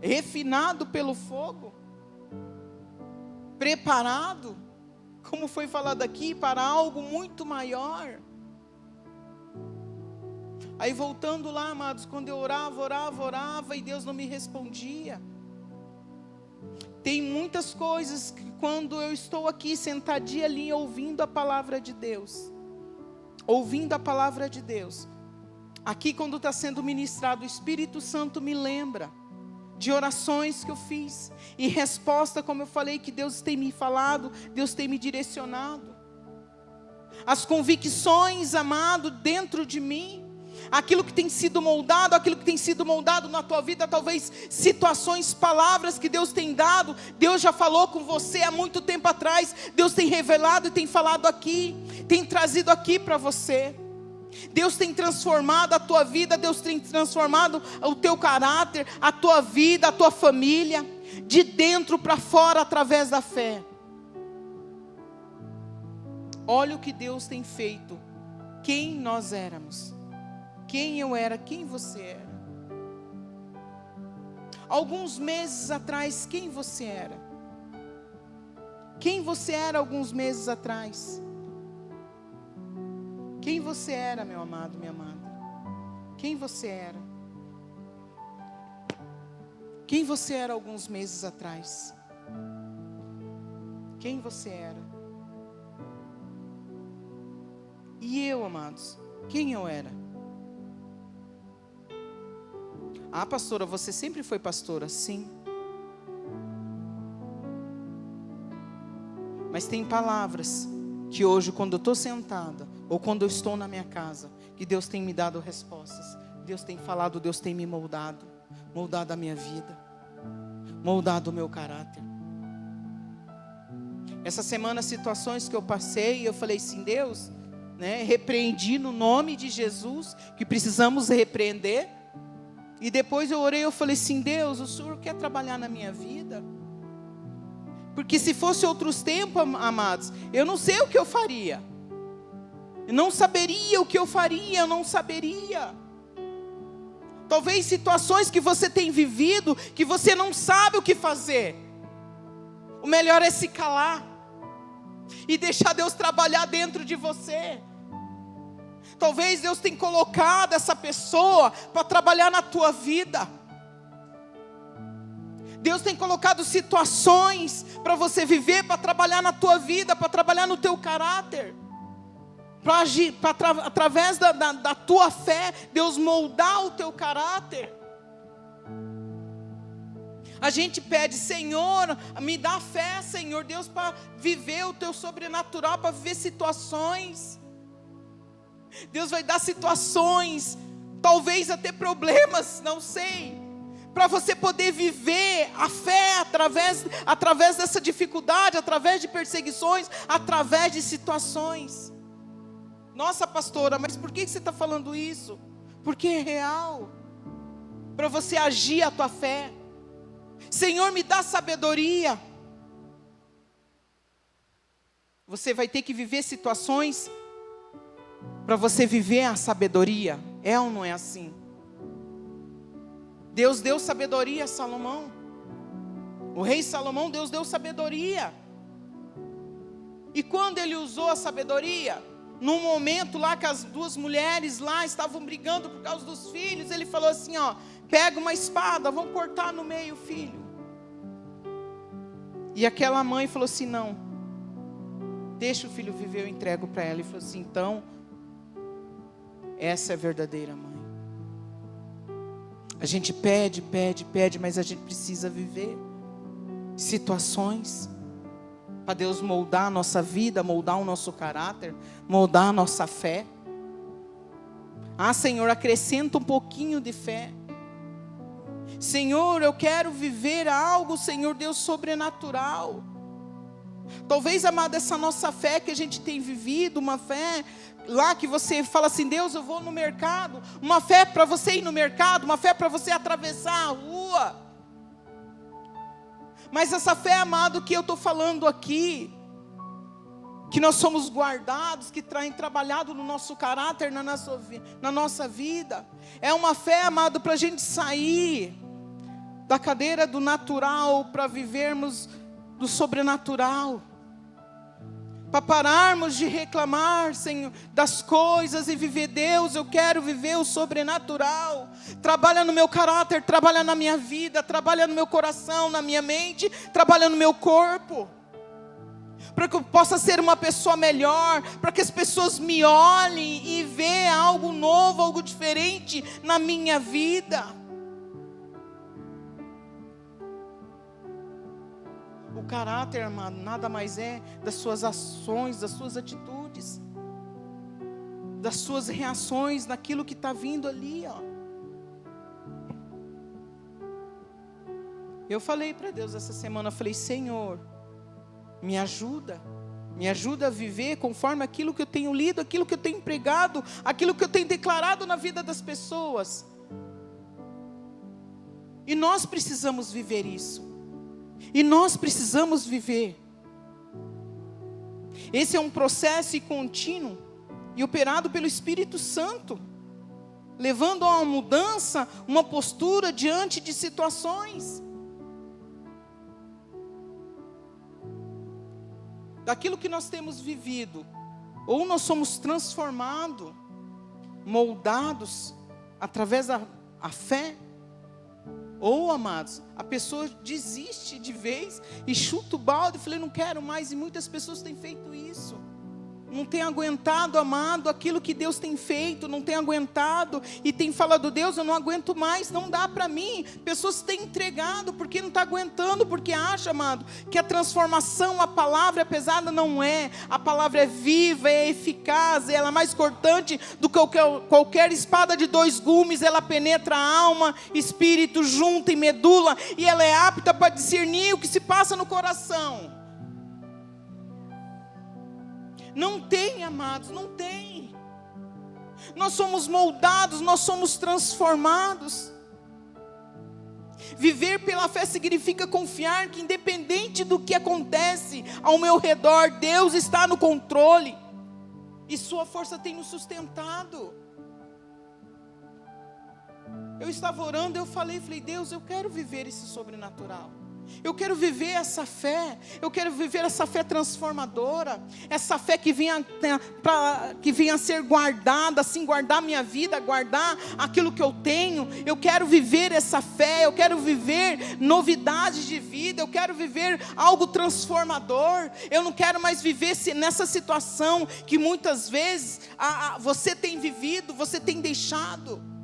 refinado pelo fogo, preparado, como foi falado aqui, para algo muito maior. Aí voltando lá, amados, quando eu orava e Deus não me respondia. Tem muitas coisas que quando eu estou aqui sentadinha ali ouvindo a palavra de Deus, aqui quando está sendo ministrado, o Espírito Santo me lembra de orações que eu fiz, e resposta, como eu falei, que Deus tem me falado, Deus tem me direcionado. As convicções, amado, dentro de mim, aquilo que tem sido moldado na tua vida, talvez situações, palavras que Deus tem dado, Deus já falou com você há muito tempo atrás, Deus tem revelado e tem falado aqui, tem trazido aqui para você. Deus tem transformado a tua vida, Deus tem transformado o teu caráter, a tua vida, a tua família, de dentro para fora através da fé. Olha o que Deus tem feito, quem nós éramos, quem eu era, quem você era. Alguns meses atrás, quem você era? Quem você era alguns meses atrás? Quem você era, meu amado, minha amada? Quem você era? Quem você era alguns meses atrás? Quem você era? E eu, amados, quem eu era? Ah, pastora, você sempre foi pastora? Sim. Mas tem palavras que hoje, quando eu estou sentada, ou quando eu estou na minha casa, que Deus tem me dado respostas, Deus tem falado, Deus tem me moldado a minha vida, moldado o meu caráter. Essa semana, situações que eu passei, eu falei assim, Deus, repreendi no nome de Jesus, que precisamos repreender, e depois eu orei, eu falei assim, Deus, o Senhor quer trabalhar na minha vida? Porque se fosse outros tempos, amados, eu não sei o que eu faria. Eu não saberia o que eu faria, eu não saberia. Talvez situações que você tem vivido, que você não sabe o que fazer. O melhor é se calar e deixar Deus trabalhar dentro de você. Talvez Deus tenha colocado essa pessoa para trabalhar na tua vida. Deus tem colocado situações para você viver, para trabalhar na tua vida, para trabalhar no teu caráter, para agir, através da tua fé, Deus moldar o teu caráter. A gente pede, Senhor, me dá fé, Senhor, Deus, para viver o teu sobrenatural, para viver situações. Deus vai dar situações, talvez até problemas, não sei, para você poder viver a fé através dessa dificuldade, através de perseguições, através de situações. Nossa, pastora, mas por que você está falando isso? Porque é real, para você agir a tua fé. Senhor, me dá sabedoria. Você vai ter que viver situações para você viver a sabedoria. É ou não é assim? Deus deu sabedoria a Salomão. O rei Salomão, Deus deu sabedoria. E quando ele usou a sabedoria, num momento lá que as duas mulheres lá estavam brigando por causa dos filhos, ele falou assim, pega uma espada, vamos cortar no meio o filho. E aquela mãe falou assim, não, deixa o filho viver, eu entrego para ela. E falou assim, então, essa é a verdadeira mãe. A gente pede, mas a gente precisa viver situações para Deus moldar a nossa vida, moldar o nosso caráter, moldar a nossa fé. Ah, Senhor, acrescenta um pouquinho de fé. Senhor, eu quero viver algo, Senhor Deus, sobrenatural. Talvez, amado, essa nossa fé que a gente tem vivido, uma fé lá que você fala assim, Deus, eu vou no mercado, uma fé para você ir no mercado, uma fé para você atravessar a rua. Mas essa fé, amado, que eu estou falando aqui, que nós somos guardados, que tem trabalhado no nosso caráter, na nossa vida, é uma fé, amado, para a gente sair da cadeira do natural, para vivermos do sobrenatural, para pararmos de reclamar, Senhor, das coisas e viver, Deus, eu quero viver o sobrenatural. Trabalha no meu caráter, trabalha na minha vida, trabalha no meu coração, na minha mente, trabalha no meu corpo, para que eu possa ser uma pessoa melhor, para que as pessoas me olhem e vejam algo novo, algo diferente na minha vida. O caráter, amado, nada mais é das suas ações, das suas atitudes, das suas reações naquilo que está vindo ali, ó. Eu falei para Deus essa semana, eu falei, Senhor, me ajuda a viver conforme aquilo que eu tenho lido, aquilo que eu tenho pregado, aquilo que eu tenho declarado na vida das pessoas. E nós precisamos viver isso. E nós precisamos viver. Esse é um processo contínuo e operado pelo Espírito Santo, levando a uma mudança, uma postura diante de situações. Daquilo que nós temos vivido, ou nós somos transformados, moldados através da fé, ou, amados, a pessoa desiste de vez e chuta o balde. Eu falei, não quero mais, e muitas pessoas têm feito isso. Não tem aguentado, amado, aquilo que Deus tem feito, não tem aguentado, e tem falado, Deus, eu não aguento mais, não dá para mim. Pessoas têm entregado, porque não está aguentando, porque acha, amado, que a transformação, a palavra é pesada, não é. A palavra é viva, é eficaz, ela é mais cortante do que qualquer espada de 2 gumes, ela penetra a alma, espírito, junta e medula, e ela é apta para discernir o que se passa no coração. Não tem, amados, não tem. Nós somos moldados, nós somos transformados. Viver pela fé significa confiar que independente do que acontece ao meu redor, Deus está no controle. E sua força tem nos sustentado. Eu estava orando, eu falei, Deus, eu quero viver esse sobrenatural. Eu quero viver essa fé, eu quero viver essa fé transformadora, essa fé que venha a ser guardada, assim, guardar minha vida, guardar aquilo que eu tenho. Eu quero viver essa fé, eu quero viver novidades de vida, eu quero viver algo transformador. Eu não quero mais viver nessa situação que muitas vezes você tem vivido, você tem deixado.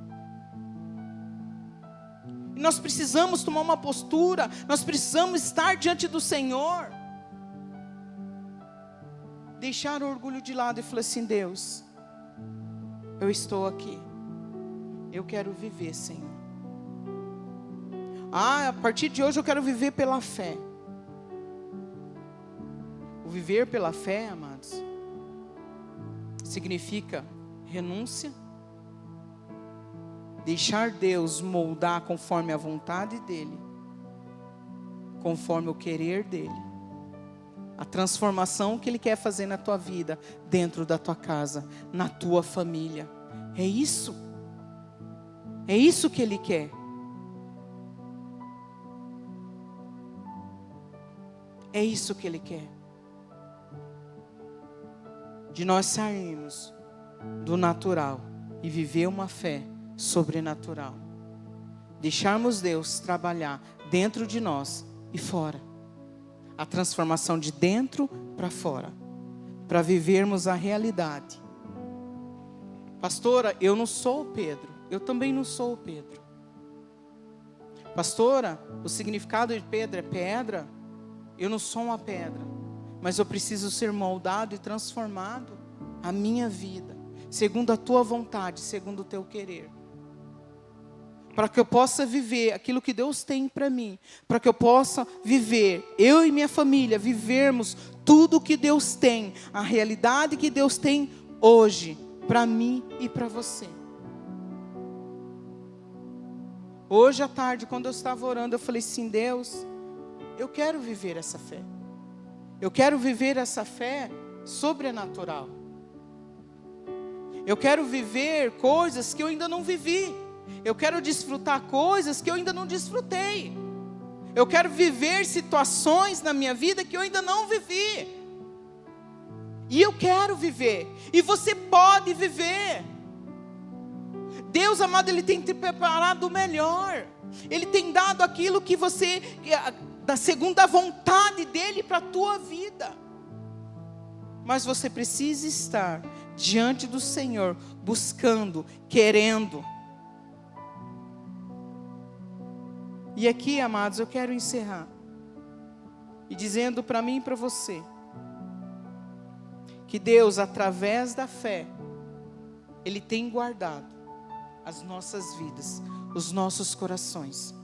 Nós precisamos tomar uma postura, nós precisamos estar diante do Senhor, deixar o orgulho de lado e falar assim, Deus, eu estou aqui, eu quero viver, Senhor. A partir de hoje eu quero viver pela fé. O viver pela fé, amados, significa renúncia, deixar Deus moldar conforme a vontade dEle, conforme o querer dEle, a transformação que Ele quer fazer na tua vida, dentro da tua casa, na tua família. É isso que Ele quer. É isso que Ele quer. De nós sairmos do natural e viver uma fé sobrenatural. Deixarmos Deus trabalhar dentro de nós e fora. A transformação de dentro para fora. Para vivermos a realidade. Pastora, eu não sou o Pedro. Eu também não sou o Pedro. Pastora, o significado de Pedro é pedra. Eu não sou uma pedra. Mas eu preciso ser moldado e transformado a minha vida. Segundo a tua vontade, segundo o teu querer. Para que eu possa viver aquilo que Deus tem para mim. Para que eu possa viver, eu e minha família, vivermos tudo que Deus tem, a realidade que Deus tem hoje, para mim e para você. Hoje à tarde, quando eu estava orando, eu falei assim: Deus, eu quero viver essa fé. Eu quero viver essa fé sobrenatural. Eu quero viver coisas que eu ainda não vivi. Eu quero desfrutar coisas que eu ainda não desfrutei. Eu quero viver situações na minha vida que eu ainda não vivi. E eu quero viver. E você pode viver. Deus amado, Ele tem te preparado o melhor. Ele tem dado aquilo que você, da segunda vontade dEle para a tua vida. Mas você precisa estar diante do Senhor, buscando, querendo. E aqui, amados, eu quero encerrar e dizendo para mim e para você que Deus, através da fé, Ele tem guardado as nossas vidas, os nossos corações,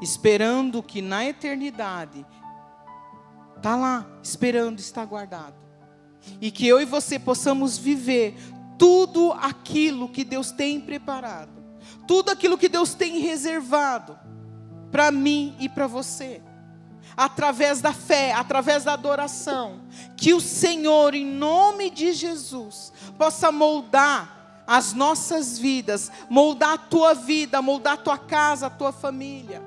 esperando que na eternidade, está lá, esperando, está guardado, e que eu e você possamos viver tudo aquilo que Deus tem preparado, tudo aquilo que Deus tem reservado para mim e para você, através da fé, através da adoração, que o Senhor, em nome de Jesus, possa moldar as nossas vidas, moldar a tua vida, moldar a tua casa, a tua família.